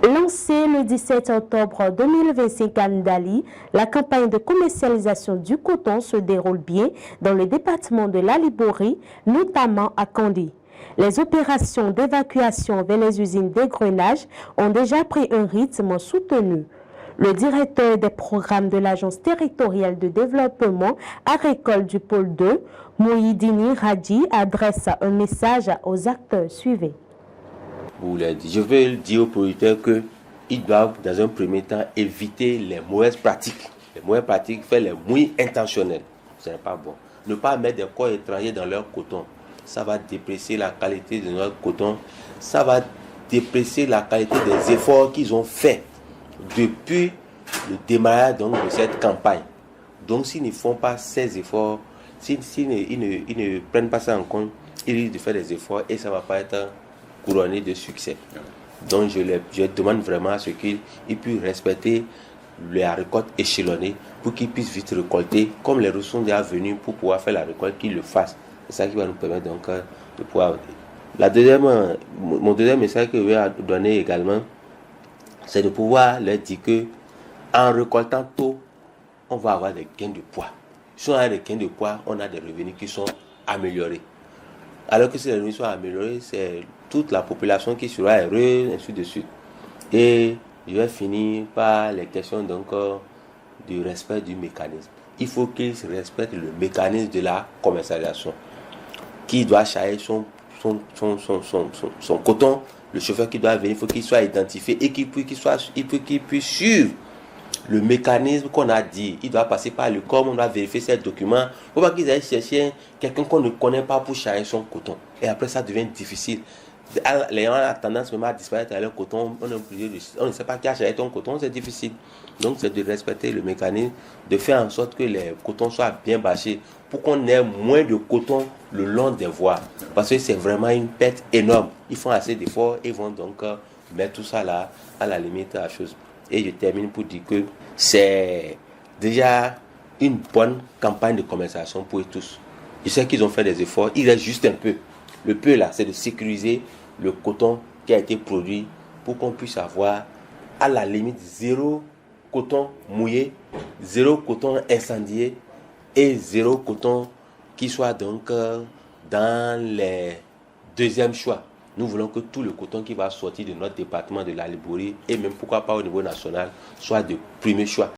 Lancée le 17 octobre 2025 à Ndali, la campagne de commercialisation du coton se déroule bien dans le département de la Liborie, notamment à Kandi. Les opérations d'évacuation vers les usines d'égrenage ont déjà pris un rythme soutenu. Le directeur des programmes de l'Agence territoriale de développement agricole du pôle 2, Moïdini Radji, adresse un message aux acteurs suivants. Je veux dire aux producteurs qu'ils doivent, dans un premier temps, éviter les mauvaises pratiques. Les mauvaises pratiques, faire les mouilles intentionnelles. Ce n'est pas bon. Ne pas mettre des corps étrangers dans leur coton. Ça va déprécier la qualité de notre coton. Ça va déprécier la qualité des efforts qu'ils ont faits depuis le démarrage donc, de cette campagne. Donc, s'ils ne font pas ces efforts, s'ils ne prennent pas ça en compte, ils risquent de faire des efforts et ça ne va pas être couronné de succès. Donc je demande vraiment à ce qu'ils puissent respecter la récolte échelonnée pour qu'ils puissent vite récolter, comme les ressources sont déjà venues pour pouvoir faire la récolte, qu'ils le fassent. C'est ça qui va nous permettre donc de pouvoir. Mon deuxième message que je vais donner également, c'est de pouvoir leur dire que en récoltant tôt, on va avoir des gains de poids. Si on a des gains de poids, on a des revenus qui sont améliorés. Alors que si les revenus sont améliorés, c'est toute la population qui sera heureuse, ainsi de suite. Et je vais finir par les questions donc du respect du mécanisme. Il faut qu'ils respectent le mécanisme de la commercialisation. Qui doit charger son coton, le chauffeur qui doit venir, il faut qu'il soit identifié et qu'il puisse suivre le mécanisme qu'on a dit. Il doit passer par le com, on doit vérifier ces documents. Il ne faut pas qu'ils aillent chercher quelqu'un qu'on ne connaît pas pour charger son coton. Et après, ça devient difficile. Les gens ont tendance même à disparaître à leur coton. On ne sait pas qui a chargé ton coton, c'est difficile. Donc, c'est de respecter le mécanisme, de faire en sorte que les cotons soient bien bâchés pour qu'on ait moins de coton le long des voies. Parce que c'est vraiment une perte énorme. Ils font assez d'efforts et vont donc mettre tout ça là, à la limite à la chose. Et je termine pour dire que c'est déjà une bonne campagne de commercialisation pour eux tous. Je sais qu'ils ont fait des efforts, il reste juste un peu. Le peu là, c'est de sécuriser le coton qui a été produit pour qu'on puisse avoir à la limite 0 coton mouillé, 0 coton incendié et 0 coton qui soit donc dans les deuxièmes choix. Nous voulons que tout le coton qui va sortir de notre département de la Liborie et même pourquoi pas au niveau national soit de premier choix.